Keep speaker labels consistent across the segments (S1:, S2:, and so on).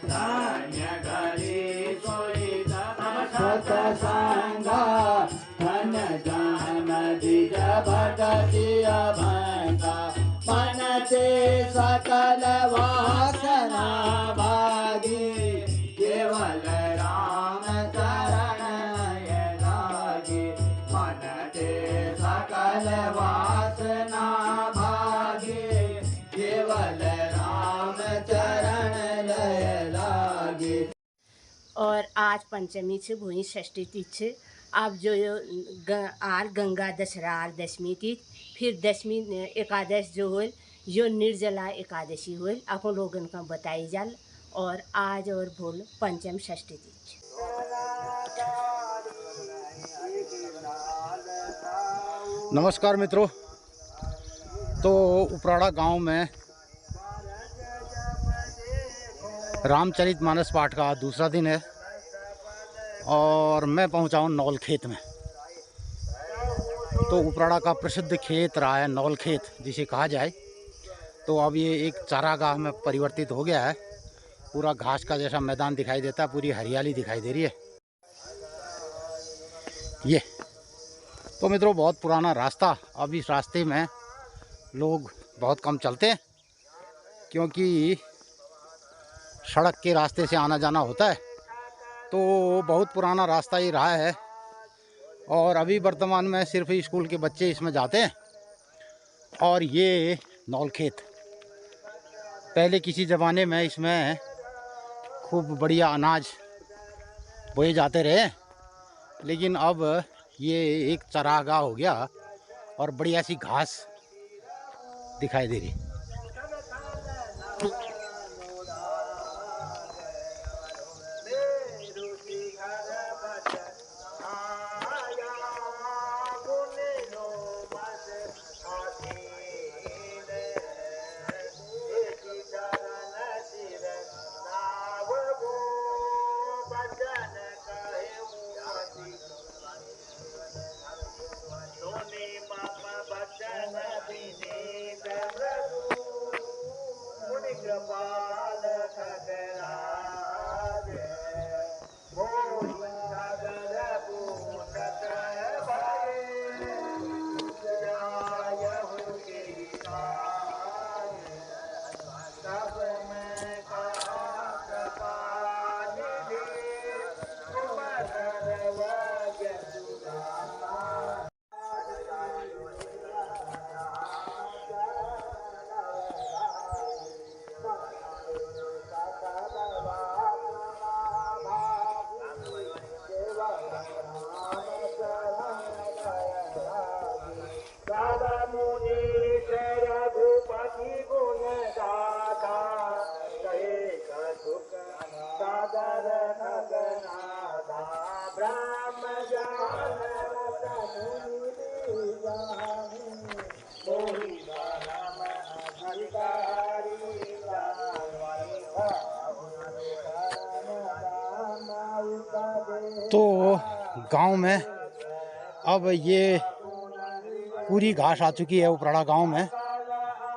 S1: धन्य घरी सोई सतसंगा धन जन दिज भटति अभंगा मनते सकल वासना भागी केवल राम चरण लागे मनते सकल वासना भागी केवल राम चरण लागे।
S2: और आज पंचमी से भुई षष्ठी तिथि अब जो आर गंगा दशहरा आर दशमी तिथि फिर दशमी एकादश जो हो जो निर्जला एकादशी हो अपन लोगन का बताई जाल। और आज और भूल पंचम षष्ठी तिथि।
S3: नमस्कार मित्रों, तो उपराड़ा गांव में रामचरितमानस पाठ का दूसरा दिन है और मैं पहुंचा हूं नौल खेत में। तो उपराड़ा का प्रसिद्ध खेत रहा है नौल खेत जिसे कहा जाए। तो अब ये एक चारागाह में परिवर्तित हो गया है। पूरा घास का जैसा मैदान दिखाई देता है, पूरी हरियाली दिखाई दे रही है ये। तो मित्रों बहुत पुराना रास्ता, अब इस रास्ते में लोग बहुत कम चलते हैं क्योंकि सड़क के रास्ते से आना जाना होता है। तो बहुत पुराना रास्ता ही रहा है और अभी वर्तमान में सिर्फ स्कूल के बच्चे इसमें जाते हैं। और ये नौल खेत पहले किसी ज़माने में इसमें खूब बढ़िया अनाज बोए जाते रहे, लेकिन अब ये एक चरागाह हो गया और बढ़िया सी घास दिखाई दे रही। तो गांव में अब ये पूरी घास आ चुकी है उपराड़ा गांव में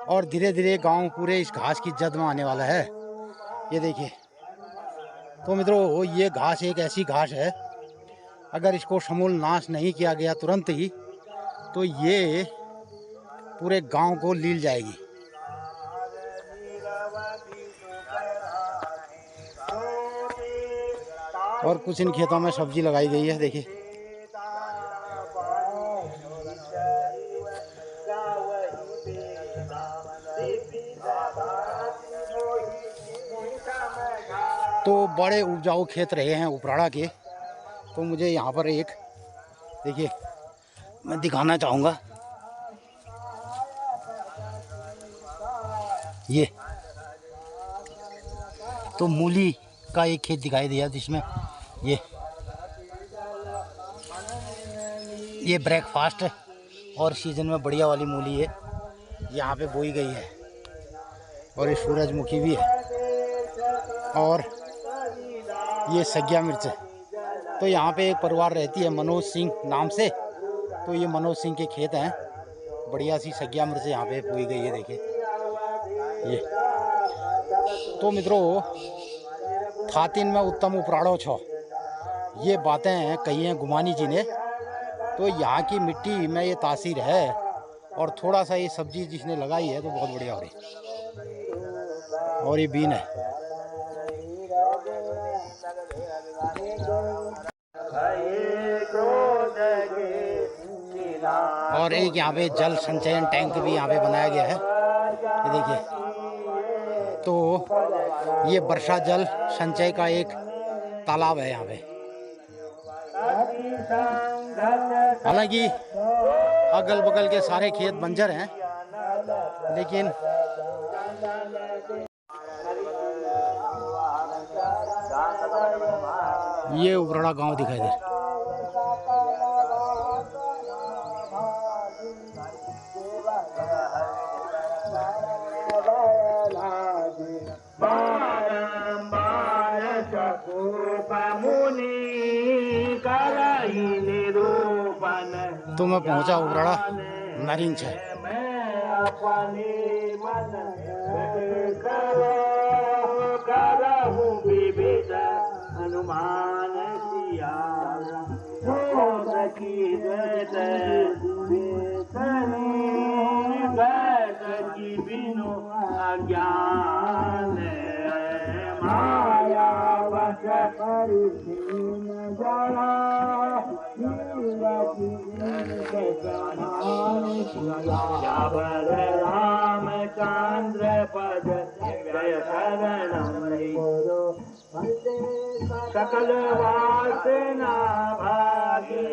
S3: और धीरे धीरे गांव पूरे इस घास की जद में आने वाला है। ये देखिए। तो मित्रों ये घास एक ऐसी घास है, अगर इसको समूल नाश नहीं किया गया तुरंत ही तो ये पूरे गांव को लील जाएगी। और कुछ इन खेतों में सब्जी लगाई गई है, देखिए। तो बड़े उपजाऊ खेत रहे हैं उपराड़ा के। तो मुझे यहाँ पर एक देखिए मैं दिखाना चाहूँगा, ये तो मूली का एक खेत दिखाई दिया जिसमें ये ब्रेकफास्ट और सीजन में बढ़िया वाली मूली है, यहाँ पे बोई गई है। और ये सूरजमुखी भी है और ये सग्या मिर्च है। तो यहाँ पे एक परिवार रहती है मनोज सिंह नाम से। तो ये मनोज सिंह के खेत हैं, बढ़िया सी सग्या मिर्च यहाँ पे बोई गई है, देखिए ये। तो मित्रों थातिन में उत्तम उपराड़ो छो, ये बातें कही हैं गुमानी जी ने। तो यहाँ की मिट्टी में ये तासीर है, और थोड़ा सा ये सब्जी जिसने लगाई है तो बहुत बढ़िया हो रही। और ये बीन है। और एक यहाँ पे जल संचयन टैंक भी यहाँ पे बनाया गया है, ये देखिए। तो ये वर्षा जल संचय का एक तालाब है यहाँ पे। हालांकि अगल बगल के सारे खेत बंजर हैं, लेकिन ये उपराड़ा गांव दिखाई दे। तो मैं पहुंचा उपराड़ा नरिंच है।
S1: रामचंद्र पद जय सकल वासना भागी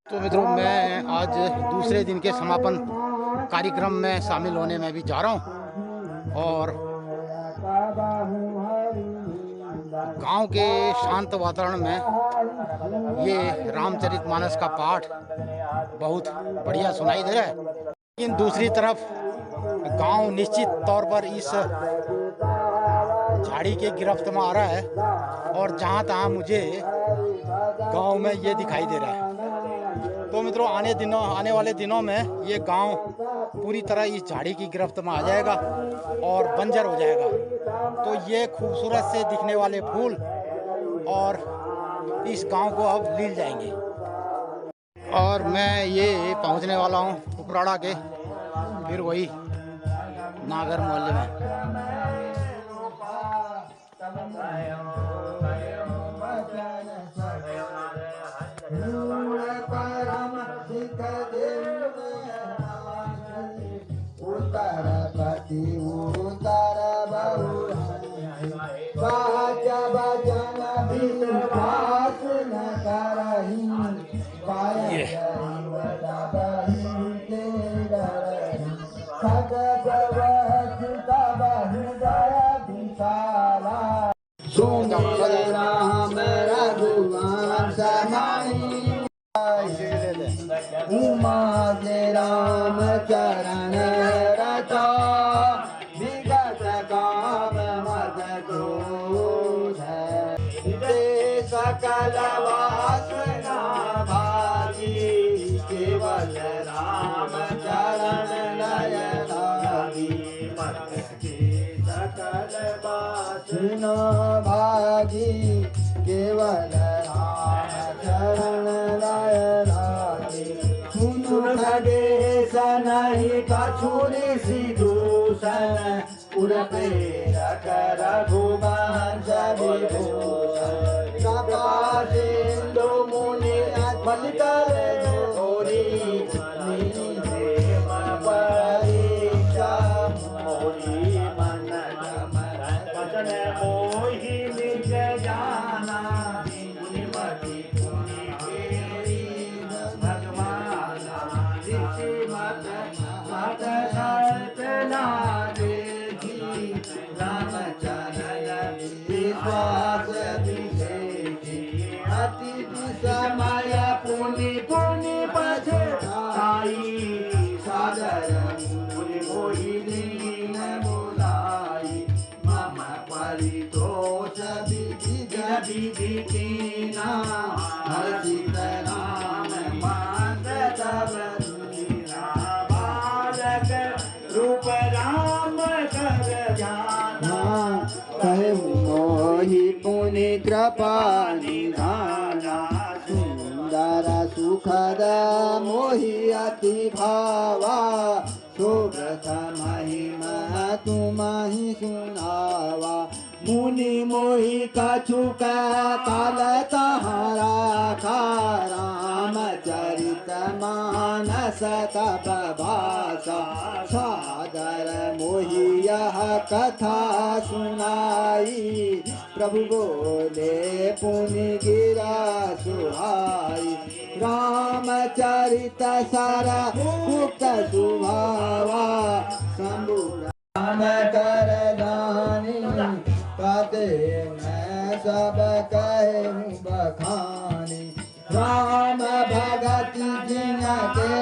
S3: तो मित्रों, मैं आज दूसरे दिन के समापन कार्यक्रम में शामिल होने में भी जा रहा हूँ, और गांव के शांत वातावरण में ये रामचरितमानस का पाठ बहुत बढ़िया सुनाई दे रहा है। लेकिन दूसरी तरफ गांव निश्चित तौर पर इस झाड़ी के गिरफ्त में आ रहा है, और जहाँ तहाँ मुझे गांव में ये दिखाई दे रहा है। तो मित्रों, आने वाले दिनों में ये गांव पूरी तरह इस झाड़ी की गिरफ्त में आ जाएगा और बंजर हो जाएगा। तो ये खूबसूरत से दिखने वाले फूल और इस गांव को अब लील जाएंगे। और मैं ये पहुंचने वाला हूं उपराड़ा के फिर वही नागर मोहल्ले में।
S1: राम रघुवंश उमा जय राम चरण रचा विगत काम मद क्रोध सकल वासना भागी केवल राम चरण लय लागी सकल वासना भागी केवल राम चरण लय लागी सुन खगेश नहीं कछुरी सी दूषण उड़ते रघुवंश विभूषण कृपा सिंधु मुनि पलितर थोड़ी परीक्षा मोरी मन वचन मोहि निज जाना मुनिमति भगवान ऋषि मत मत सतना देखी रामचरण विश्वास विशेषी अति समय पुनि पुनि पछताई पानिधाना सुंदर सुखद मोहि अति भावा सुव्रत महिमा तुम्हि सुनावा मुनि मोहि कछुक काल तहारा खा रामचरित मानस तप भाषा सादर मोहि यह कथा सुनाई प्रभु बोले पुनि गिरा सुहाई रामचरित सर गुप्त सुभावा शंभु राम कर दानी कते मैं सब कहूँ बखानी राम भगति जिन के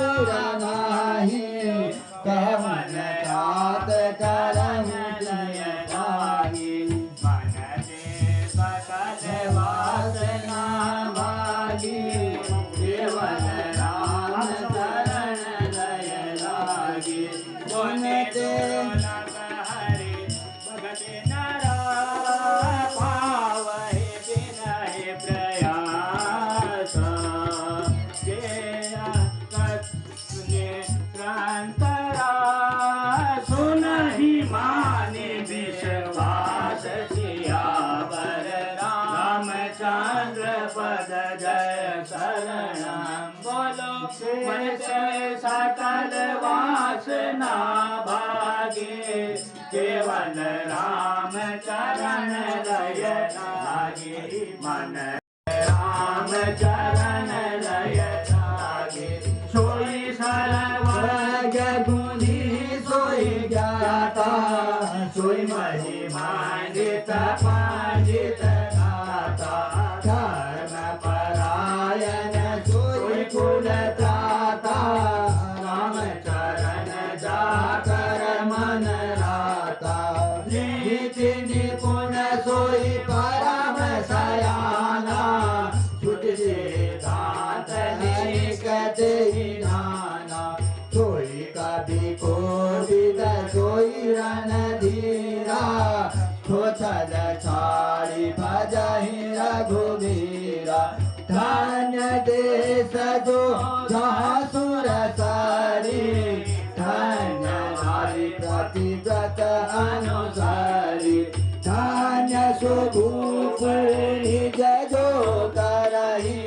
S1: उड़नाही कहूँ तात करहूँ जिन पाही मन दे सकल वासना भागी केवल राम चरण लय लागी गुण ते सकल वासना भागे केवल राम चरण लय लागे मन राम चरण लय लागे सोई सर्वज्ञ गुणी सोई ज्ञाता सोई महिमा जित पंडित गाता धर्म परायण सोई कुल त्राता राम चरण जाकर मन राता नीति निपुण सोई परम सयाना छुट सिद्धांत निकटे नाना सोई कवि कोविद सोई रणधीरा छोछल छाड़ी भजहि रघुवीरा धन्य देश जो जहाँ सुर सारी धन्य नारी प्रतिव्रत अनुसारी धन्य सुभूप निज जो करही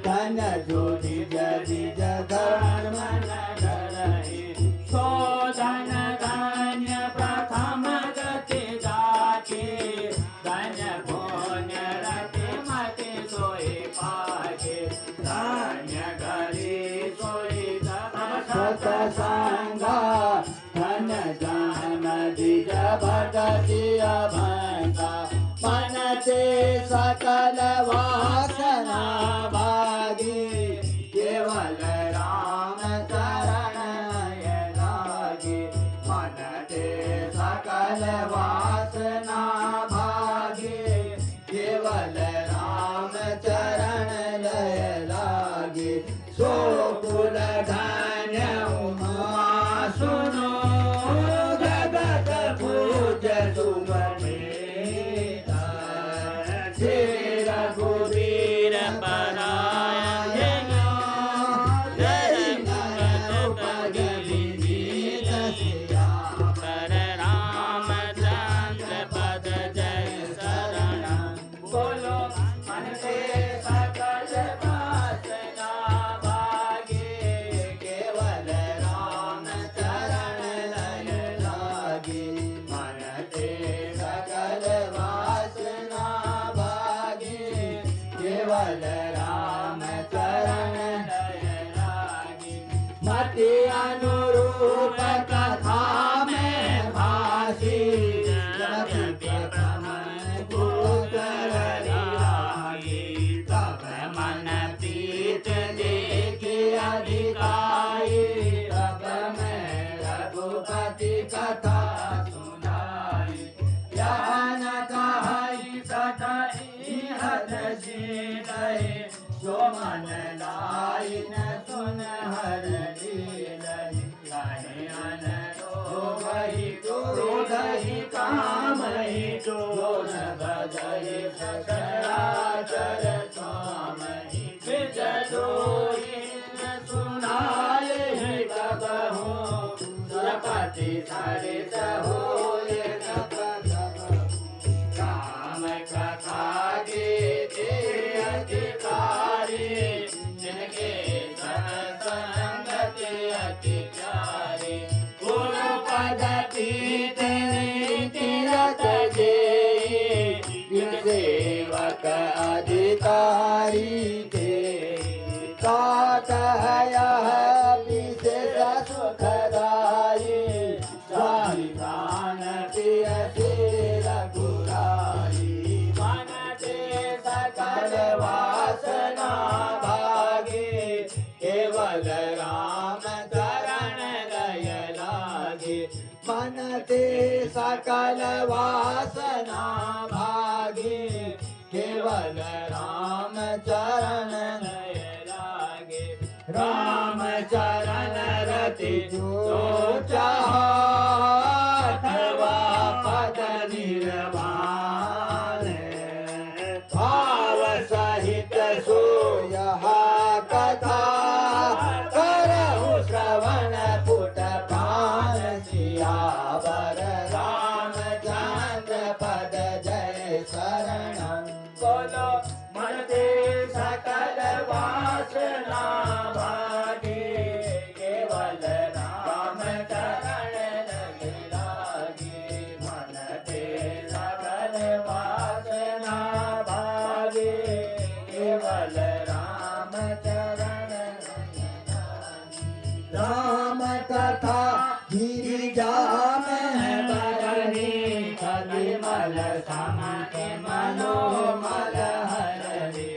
S1: धन्य जो निज निज धर्म न डरहि शोधन धन्य प्रथम गति जाके धन्य पुण्य रति मति सोई पाके धन्य गरी सोई सत्संगा धन्य जन दिज भगति अभंगा मन ते सकल वासना भागी केवल राम चरण लागी मन ते सकल वासना भागी केवल राम चरण लय लागी सो कुल धन्य उमा सुनो जगत पूज सुमनीता श्री रघुवीर परायण जय गुरुपद विनीत सियावर रामचंद्र पद जय शरण बोलो मन से सकल वासना भागे केवल राम चरण लय लागे मन ते सकल वासना भागे केवल राम चरण लय लागे मति अनुरूप कथा में भासी जब प्रथम गुकर लागी तब मन प्रीत देखी अधिकाई तब मैं रघुपति कथा सुनाई ज्ञान कहाई सतही हद सीधे जो मन लाई न सुन हर लीलई कहे अन अति प्यारे गुरु पद पीते तीरथ जे सेवक अधिकारी थे तात विशेष सुखदाई स्वामी प्राण प्रिय रघुराई मन से सकल वासना भागे केवल राम चरण लय लागे मन ते सकल वासना भागे केवल राम चरण लय लागे राम चरण रति जो चाहवा पद निर्वाण भाव सहित सो यह कथा करहु श्रवण पुट प्राण सियावर रामचंद्र पद जय शरणं बोलो मन ते सकल वासना भागे केवल राम चरण लग लागे मन ते सकल वासना भागे केवल राम चरण लग लागे राम कथा गिरिजा में बरनी कलिमल समाके मनोमल हरे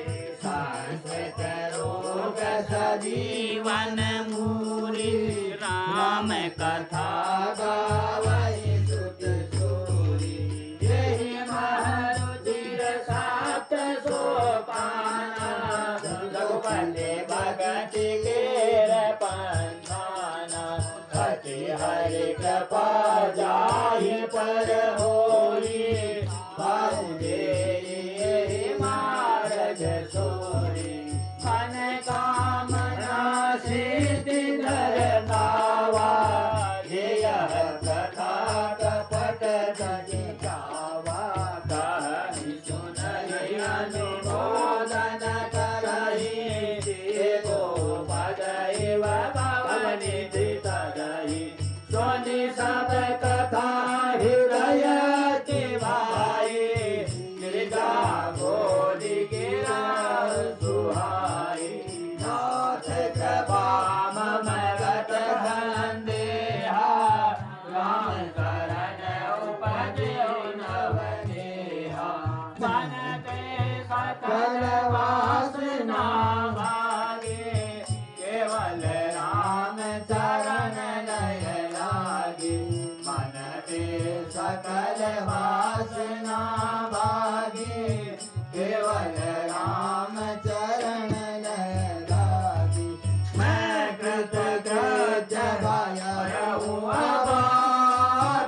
S1: संस्कृत रोग सजीवन मूरी राम कथा गावै सुत सूरी यही मारुतिर सात सोपाना रघुपति भगति गेर पंथाना अति हरि कृपा जाहि पर होई बाहुदेव मार्ग सोई मन कामना सिद्धि धर पावा यह कथा कपट धनि गावा कहि सुनहि अनुमोदन करहि देवो पदैव भवनि तदहि सोनि सब कथा हृदय भाई गिरजा गोरी गिरा सुहाई नाथ कृपा मम गत संदेहा राम करण उपजो नवनेहा मन ते सकल वासना भागे केवल राम चरण लय लागे मन ते सकल वासना भागे केवल राम चरण लय लागे मैं कृतकृत्य गायहूँ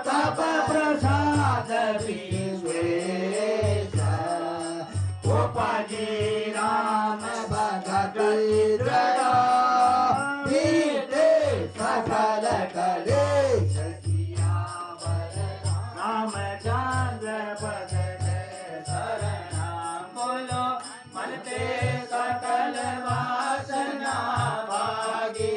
S1: तप प्रसाद विश्वेश उपजी राम भगत दृढ़ सकल कलेश रामचंद्र पद जय शरणा बोलो मन ते सकल वासना भागे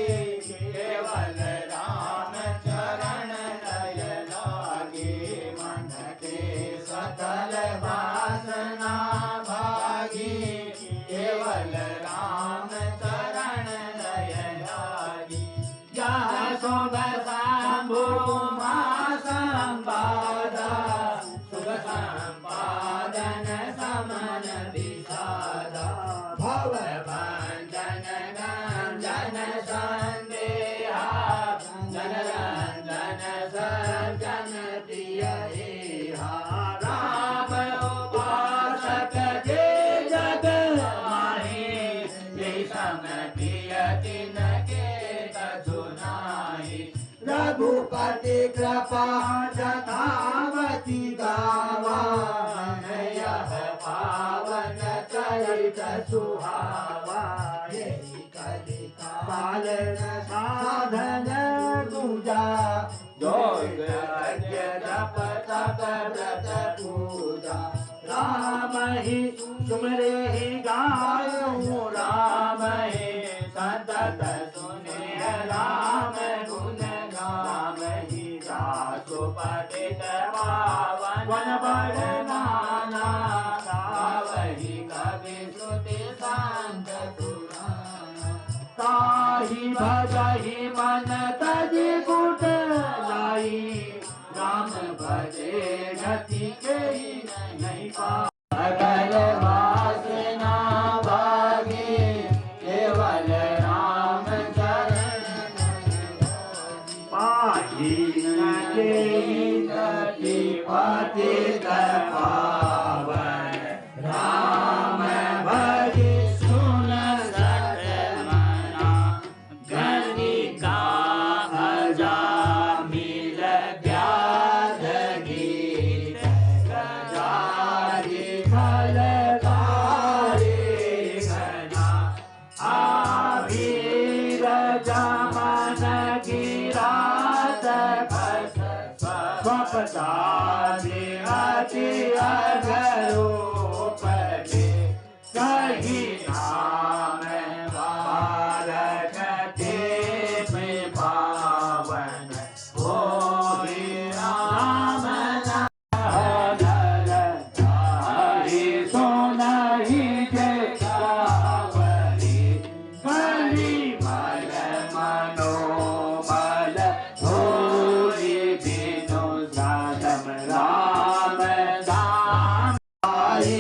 S1: केवल राम चरण लय लागे मन ते सकल वासना भागे केवल राम चरण लय लागे जहाँ शुभ शंभु संपादा शुभ संपादन समन विषादा भव भंजन गंजन संदेहा जन रंजन सर्जन प्रिय राम उपासक जे जग माहे ये समप्रिय तिनके तजुनाहि रघुपति कृपा जथावती गावा यह पावन चरित सुहावा यही कलिका पालन साधन दूजा योग यज्ञ जप तप व्रत पूजा राम ही सुमरे ही गायो राम ही संतत सुने राम भजही भजही मन तजी कुट लाई राम भजे गति के नहीं पा अगल वासना भागी केवल राम चरण पाही न गति पतित पावन राम भजे सुन सत मना गणिका अजा मिल व्याध गीत गजारी फलकारी घना आभीर जमन गिरात खस स्वपदादि अति अगरूप कही नाम बारकते में पावन हो राम हरि सोनहि जय कावरी कली मल मनोमल होरी बिनु साधम राम दाम आई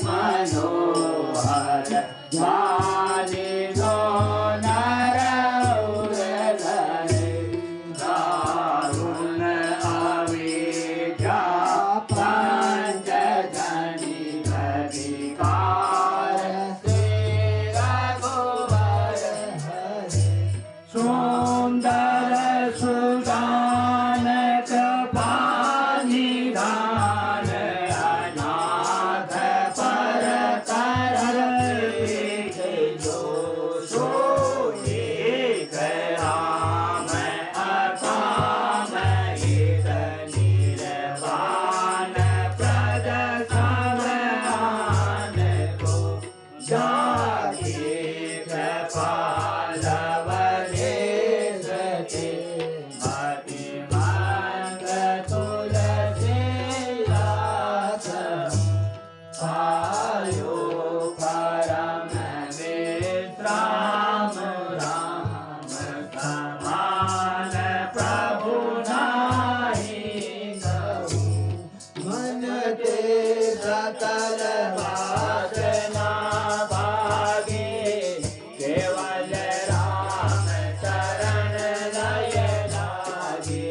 S1: मनोहर जाने लो नरौर धरे दारुण अविद्या पंच जनि अधिकार से रघुवर हरे सुंदर सुदान कृपानि दान अनाथ पर कर जो सो एक राम अकाम हित निर्वाण प्रद समान को जाके कृपालव देशते मति मंग तुलसी दास पायो परम विश्राम राम समान प्रभु नाहि कहु मन ते सकल वासना भागे केवल राम चरण लय लागे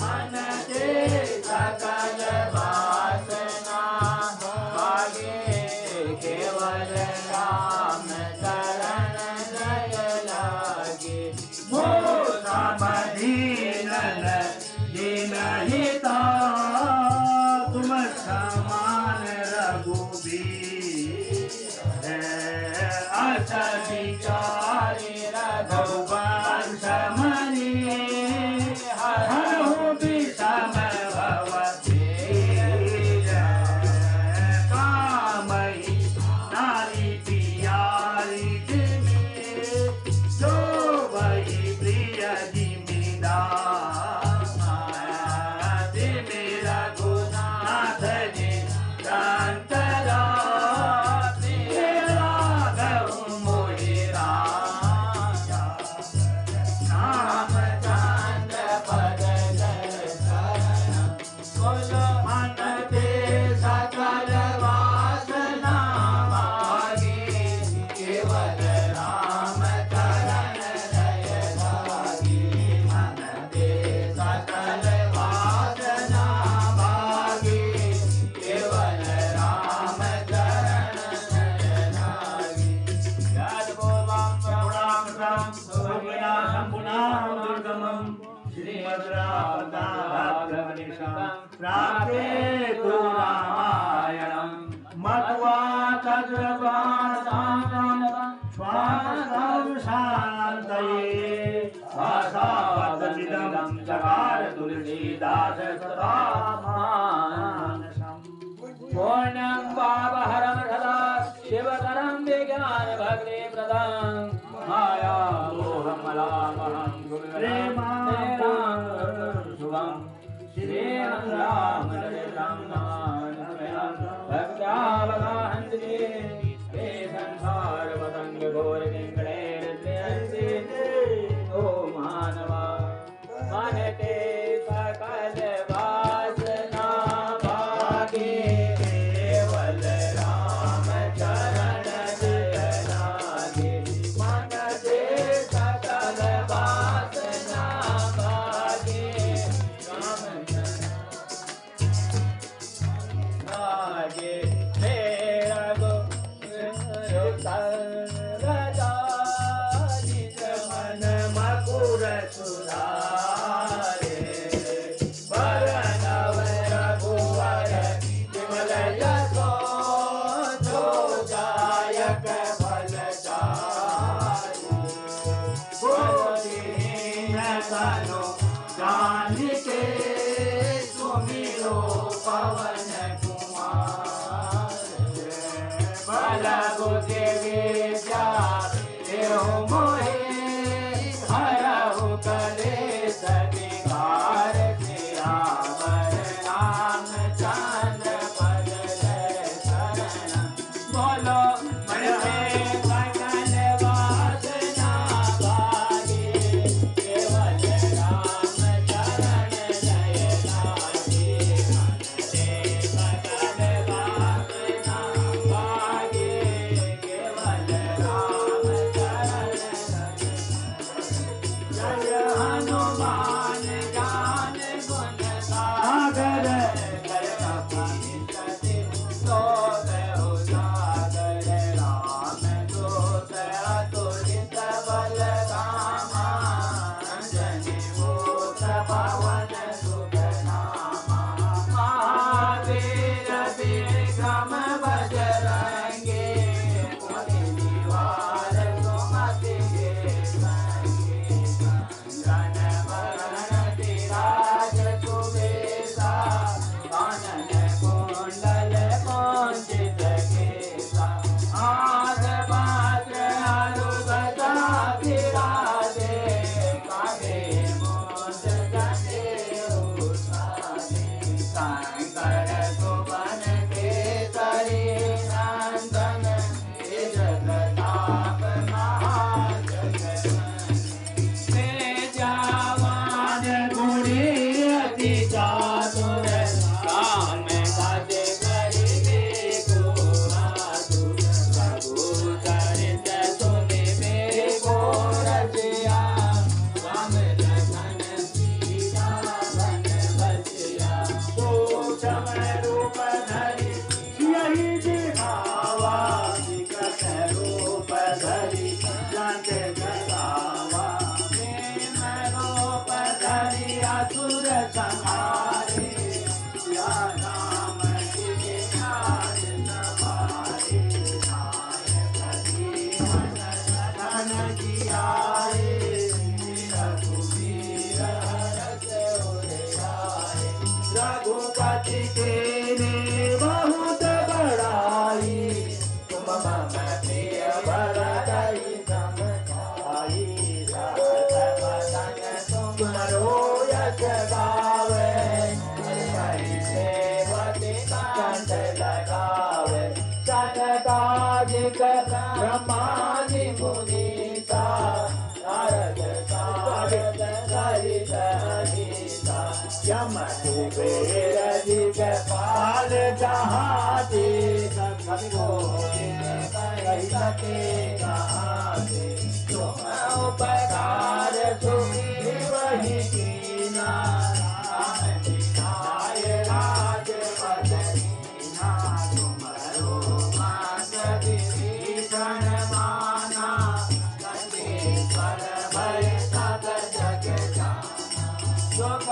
S1: मन ते सकल वासना भागे केवल राम चरण लय लागे हो समदीन दीनहिता तुम समान रघुबीर अस विचारी रघुवंश मणि हरहु विषम भवतीर कामहि नारी पियारी जिमि जो वही प्रिय जिमिदा जिमि रघुनाथ जी कांतरा राघव मोहि राजा नाम चंद पद शरण कुल मन ते सकल वासना भागे केवल राम चरण लय लागे मन ते सकल वासना भागे केवल राम चरण लय लागे यद्भुवं प्रभुणामृतं सुभविनाशं पुनः दुर्गमं श्रीमद्रामदाभक्तमनिशं प्राप्तेतु रामायणं मत्वा तद्रवादानं स्वास्थं शान्तये भाषापदमिदं चकार तुलसीदास सदामानसम् पूर्णं पापहरं सदा शिवकरं विज्ञानभक्ति प्रदां माया मोहमलामहं प्रेमां शुभं श्रीराम राम भक्त्यावगाहन्ति हे संसार पतंग घोर किंकणे सुधारे वरनव रघुवर विमल यशो जो जायक फलचारी बुद्धिहीन तनु जान के सुमिरो पवन कुमार बल बुद्धि विद्या देहु मोहि हरहु कलेश विकार सियावर रामचंद्र पद शरण बोलो मन में सकल वासना भागे केवल राम चरण जय लागे मन में सकल वासना भागे केवल राम चरण जय हनुमान ज्ञान गुण सागर जय कपीसति लोक उजागर राम दूत अतुलित बल धामा अंजनी भूत पवन सुत नामा महावीर विक्रम बजरंगी मुनि निवार सुमति के संगी कंचन वरण विराज सुबेसा कानन कुंडल कुंचित केसा हाथ पात्र अरुगता विराजे कांधे मूंछ जनेऊ साजे शंकर सुवन केसरी नंदन तेज प्रताप महाजगवंदन जावान गुणी अति चातुर राम काज करिबे को आतुर प्रभु चरित सुनिबे को रसिया राम लखन सीता बन बसिया सूक्ष्म रूप धरि यही दिखावा विकट रूप धरि लंक जगावा प्रेम रूप धरि असुर संहारे या राम जी ध्यान सवारे नायक जीवन धन की आए रघुवीर हरष उरे आए रघुपति तेरे बहुत बड़ाई तुम मम प्रिय भरतहि समझाई सहस वदन तुमरो यश गावे हरि सेवति कंठ लगावे शतकाधिक ब्रह्मादि मुनीसा नारद सारद सहित अनीसा यम कुबेर दिगपाल जहाते सब गोविंद कहि सके कहाते तुम उपकार सुखी वही कीना राम जिनाय राजपद कीना तुमरो मात विभीषण माना कलेश्वर भय सब जग जाना सुख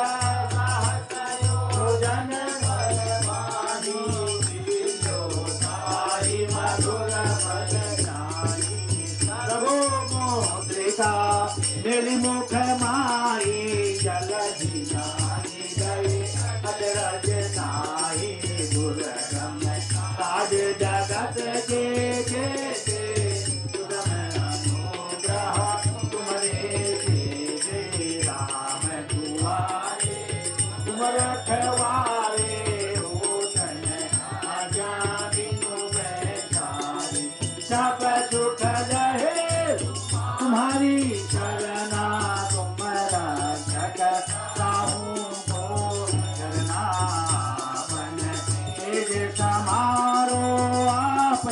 S1: सहस्रो जन बलवानी जो तारी मधुर पद जानी प्रभु मुद्रिका निर्मुख माई जल जिनानी गए अदरज नाई दुर्गम काज जगत के जेते सुगम अनुग्रह तुम्हारे देवे राम दुआरे तुम रखवारे हो धन आज्ञा बिनु बैठारे सब सुख रहे तुम्हारी शरणा तुम रक्षक साहू को शरणा बन तेज समारो आप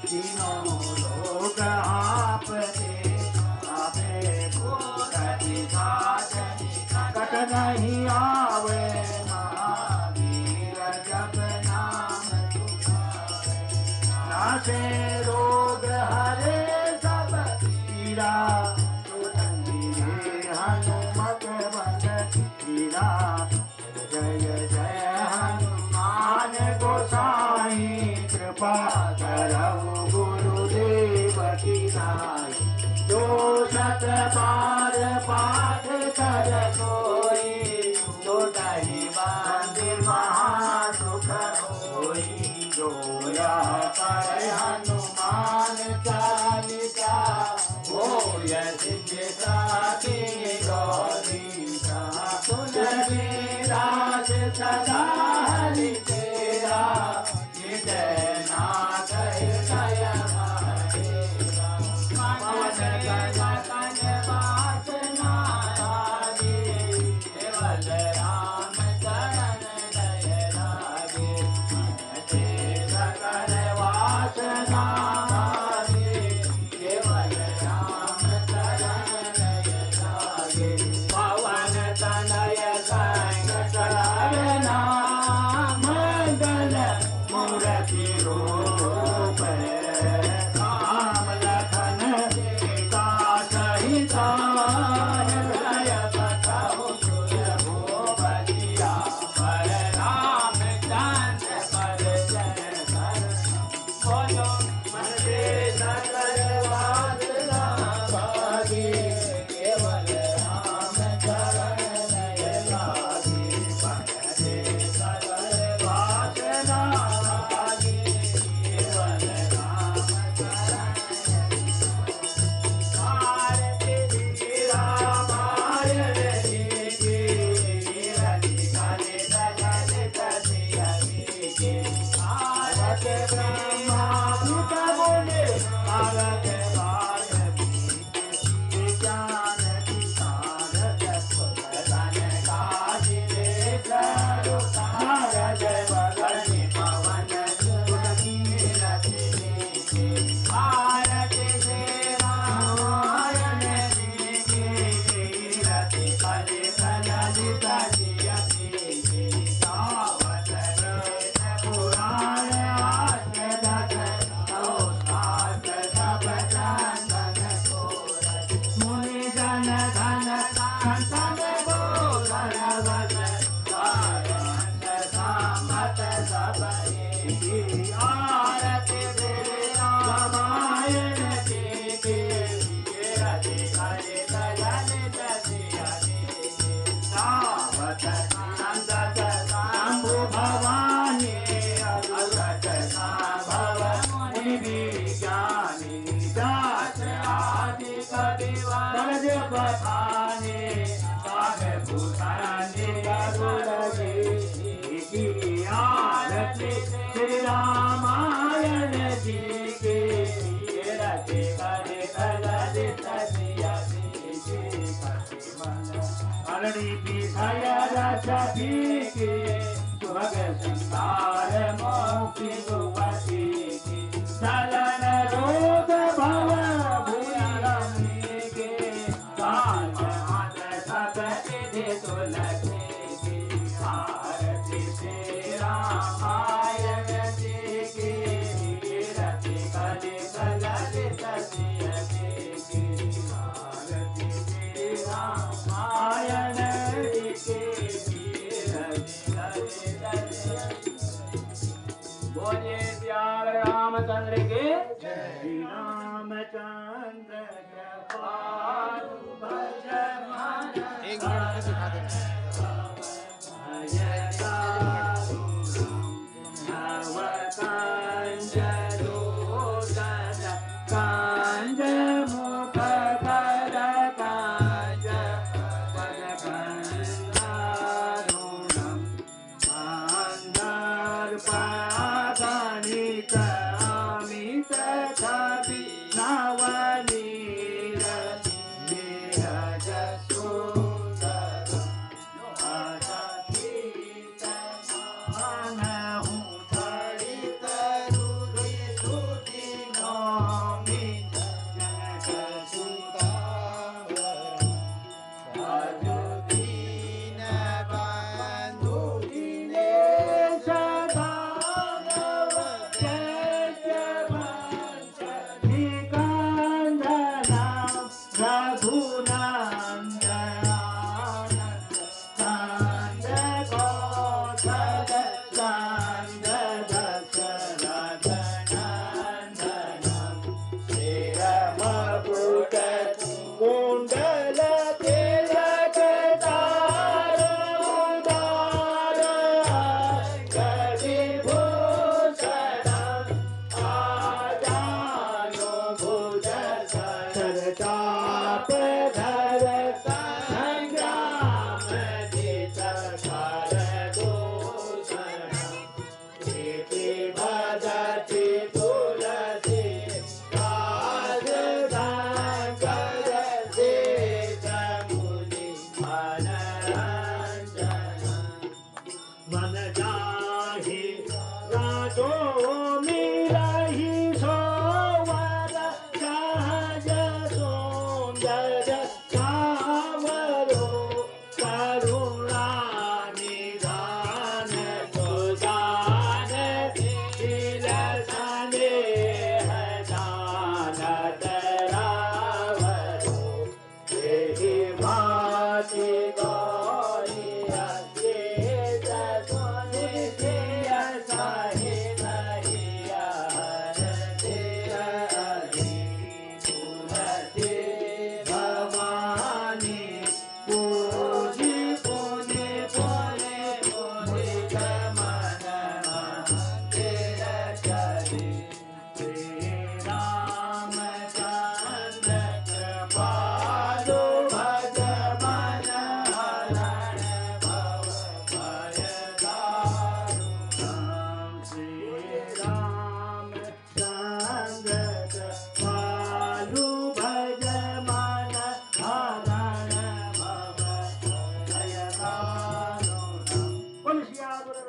S1: तीनों लोग आपते आपे भूतति साजनि कट नहीं आवे महावीर जब नाम तुम्हारे नासे रोग हरे सब पीड़ा हर कोई छोटाई बांधे महासुख होई जोया पर हनुमान चालीसा होय सिद्धिसा की गौरीसा तुलसीदास सदा हरि तेरा जय नाथ हृदय हरेरा पवन गगन वासना लागे केवल राम चरण जय लागे ते सकल वासना लागे केवल राम चरण जय लागे पवन तनय संग मंगल मूर्ति रूप राम लखन सीता सहित हृदय बसहु सुरभूपतिया पर रामचंद्र पर जय कर बोलो मन से सकल वासना भागी केवल राम चरण लय लागी भगते सकल वासना भागी केवल राम चरण आरती श्री रामायण जी की हरि काले दयाल तसी हरि के आरती ब्रह्मा पिता बोले आरती भारती ज्ञान विचार तत्वज्ञान काजिले करो नारद वदनि पवन सुरकी रति आरती श्री रामायण जी की रति कले कलित जियति सावत पुराण आद्य दत्त सब चंदन कोरत मुनि जन धन कांतन बोधरवत सायंत सामत सबरी आरती श्री रामायण जी की रति कलित ललित जियति सावत नंदत शंभु भवानी अलट भव मुनि विज्ञानी दास आदि कविवा बलज बखाने काहे भूषानी गरुड़ की आरती श्री रामायण जी के रति कलित ललित जियति अलड़ी विषय रस पीके सुभग सिंगार मोक्ति दुपति की चलन रोग भव भूरि के काज हाथ सब विधि तुलसी की आरती श्री रामायण जी की रति कलित ललित जियति की आरती श्री रामायण बोले प्यार रामचंद्र के जय रामचंद्र कृपालु भज मन
S3: एक मिनट में सिखा देना
S1: कांज मुख कर कांज पद कंदारुणम अंधर पागणित अमित छवि नवनीर नीरज सुंदर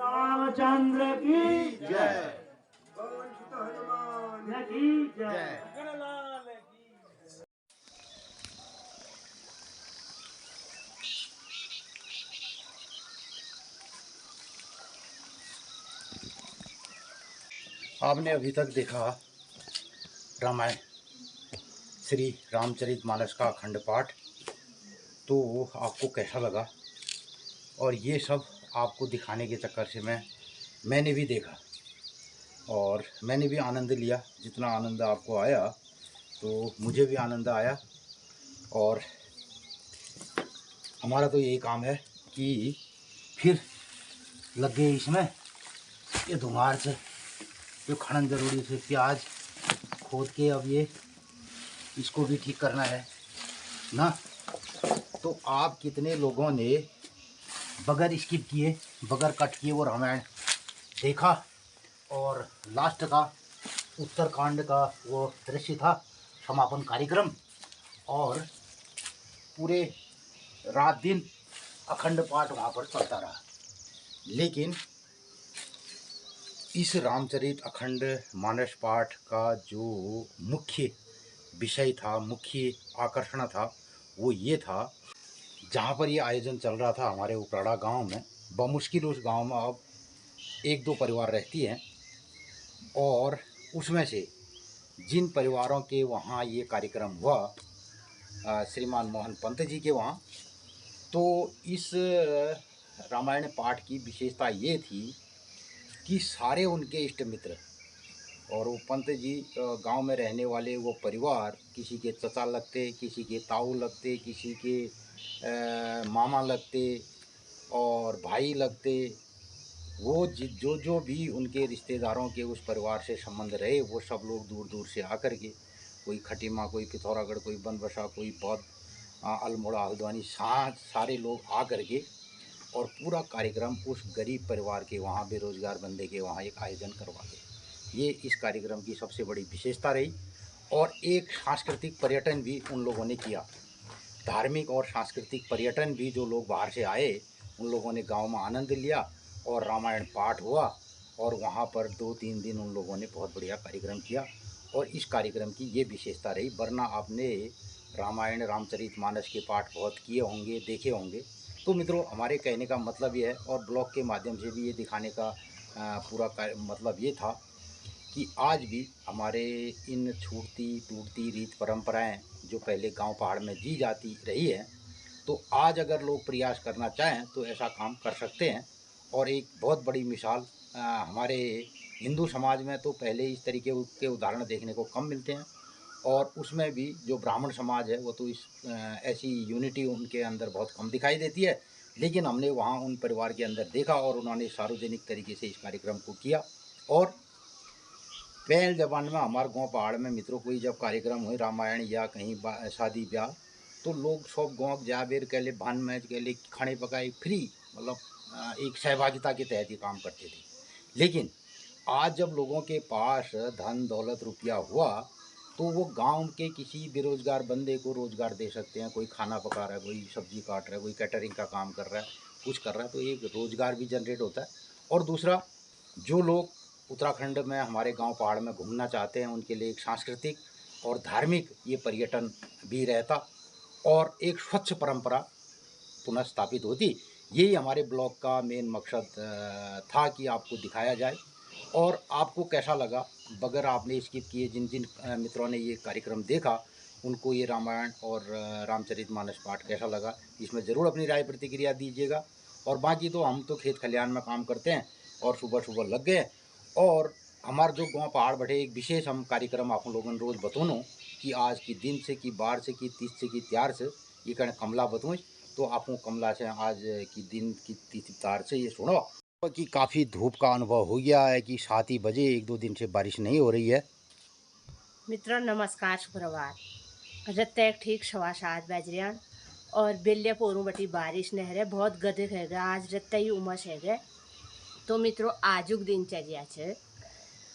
S1: रामचंद्र की जय। हनुमान की जय।
S3: आपने अभी तक देखा रामायण श्री रामचरितमानस का अखंड पाठ, तो आपको कैसा लगा? और ये सब आपको दिखाने के चक्कर से मैंने भी देखा और मैंने भी आनंद लिया। जितना आनंद आपको आया तो मुझे भी आनंद आया। और हमारा तो यही काम है कि फिर लग गए इसमें ये धुमार से जो खनन ज़रूरी से प्याज खोद के अब ये इसको भी ठीक करना है ना। तो आप कितने लोगों ने बगैर स्किप किए, बगैर कट किए वो रामायण देखा? और लास्ट का उत्तरकांड का वो दृश्य था, समापन कार्यक्रम, और पूरे रात दिन अखंड पाठ वहाँ पर चलता रहा। लेकिन इस रामचरित अखंड मानस पाठ का जो मुख्य विषय था, मुख्य आकर्षण था, वो ये था, जहाँ पर ये आयोजन चल रहा था हमारे उपराड़ा गांव में, बमुश्किल उस गांव में अब 1-2 परिवार रहती हैं, और उसमें से जिन परिवारों के वहाँ ये कार्यक्रम हुआ श्रीमान मोहन पंत जी के वहाँ, तो इस रामायण पाठ की विशेषता ये थी कि सारे उनके इष्ट मित्र और वो पंत जी गांव में रहने वाले वो परिवार, किसी के चचा लगते, किसी के ताऊ लगते, किसी के मामा लगते और भाई लगते, वो जो भी उनके रिश्तेदारों के उस परिवार से संबंध रहे, वो सब लोग दूर दूर से आकर के, कोई खटीमा, कोई पिथौरागढ़, कोई बनबसा, कोई बौद्ध, अल्मोड़ा, हल्द्वानी, सारे लोग आकर के और पूरा कार्यक्रम उस गरीब परिवार के वहाँ, बेरोजगार बंदे के वहाँ एक आयोजन करवा गए। ये इस कार्यक्रम की सबसे बड़ी विशेषता रही। और एक सांस्कृतिक पर्यटन भी उन लोगों ने किया, धार्मिक और सांस्कृतिक पर्यटन भी। जो लोग बाहर से आए उन लोगों ने गांव में आनंद लिया और रामायण पाठ हुआ, और वहाँ पर 2-3 दिन उन लोगों ने बहुत बढ़िया कार्यक्रम किया। और इस कार्यक्रम की ये विशेषता रही, वरना आपने रामायण रामचरितमानस के पाठ बहुत किए होंगे, देखे होंगे। तो मित्रों, हमारे कहने का मतलब ये है, और ब्लॉग के माध्यम से भी ये दिखाने का पूरा मतलब ये था कि आज भी हमारे इन छूटती टूटती रीत परंपराएं जो पहले गांव पहाड़ में जी जाती रही है, तो आज अगर लोग प्रयास करना चाहें तो ऐसा काम कर सकते हैं। और एक बहुत बड़ी मिसाल हमारे हिंदू समाज में तो पहले इस तरीके के उदाहरण देखने को कम मिलते हैं, और उसमें भी जो ब्राह्मण समाज है वो तो इस ऐसी यूनिटी उनके अंदर बहुत कम दिखाई देती है। लेकिन हमने वहाँ उन परिवार के अंदर देखा और उन्होंने सार्वजनिक तरीके से इस कार्यक्रम को किया। और पहले ज़माने में हमारे गांव पहाड़ में मित्रों कोई जब कार्यक्रम हुए रामायण या कहीं शादी ब्याह, तो लोग सब गाँव जाबेर के लिए भान मैच के लिए खाने पकाए फ्री, मतलब एक सहभागिता के तहत ही काम करते थे। लेकिन आज जब लोगों के पास धन दौलत रुपया हुआ, तो वो गांव के किसी बेरोजगार बंदे को रोज़गार दे सकते हैं। कोई खाना पका रहा है, कोई सब्जी काट रहा है, कोई कैटरिंग का काम कर रहा है, कुछ कर रहा है, तो एक रोज़गार भी जनरेट होता है। और दूसरा, जो लोग उत्तराखंड में हमारे गांव पहाड़ में घूमना चाहते हैं, उनके लिए एक सांस्कृतिक और धार्मिक ये पर्यटन भी रहता, और एक स्वच्छ परंपरा पुनः स्थापित होती। यही हमारे ब्लॉग का मेन मकसद था कि आपको दिखाया जाए। और आपको कैसा लगा, बगैर आपने स्किप किए जिन जिन मित्रों ने ये कार्यक्रम देखा, उनको ये रामायण और रामचरितमानस पाठ कैसा लगा, इसमें ज़रूर अपनी राय प्रतिक्रिया दीजिएगा। और बाकी तो हम तो खेत खलिहान में काम करते हैं और सुबह सुबह लग गए। और हमारे जो गाँव पहाड़ बैठे एक विशेष हम कार्यक्रम आप लोगों ने रोज़ बतौनो कि आज की दिन से कि बार से कि तीस से कि त्यार से ये कहने कमला बतूँ। तो आपको कमला से आज की दिन की तीस तार से ये सुनो कि काफ़ी धूप का अनुभव हो गया है कि 7 ही बजे 1-2 दिन से बारिश नहीं हो रही है।
S2: मित्रों नमस्कार सुप्रभात। रत्ते ठीक 7:15 बज रहा और बिल्ले पोरू बटी बारिश नहीं रहे, बहुत गधे है गए आज रत्ते ही उमस है गए। तो मित्रों आजुक दिनचर्या है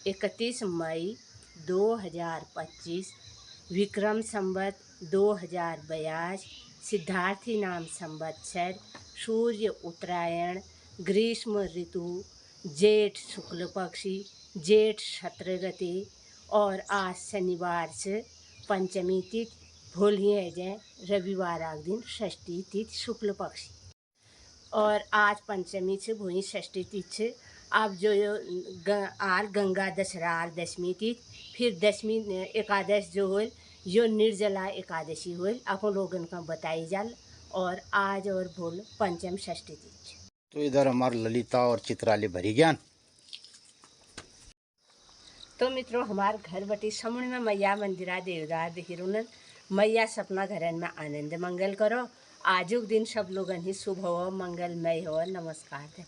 S2: 31 मई 2025 विक्रम संवत 2042 सिद्धार्थी नाम संवत्सर सूर्य उत्तरायण ग्रीष्म ऋतु जेठ शुक्ल पक्षी जेठ क्षत्रगति और आज शनिवार से पंचमी तिथि भोलिए जाए रविवार आग दिन षष्ठी तिथि शुक्ल पक्षी और आज पंचमी से भूई षष्ठी तिथि से अब जो आर गंगा दशहरा आर दशमी तिथि फिर दशमी एकादश जो हो यो निर्जला एकादशी हो अपन लोगन का बताई जाल और आज और भोल पंचम षष्ठी तिथि।
S3: तो इधर हमारे ललिता और चित्राली भरी ज्ञान।
S2: तो मित्रों हमारे घर बटी समूह में मैया मंदिरा देवदार दिखिरुनन मैया सपना घरन में आनंद मंगल करो। आजुक दिन सब लोगन ही शुभ हो मंगलमय हो। नमस्कार।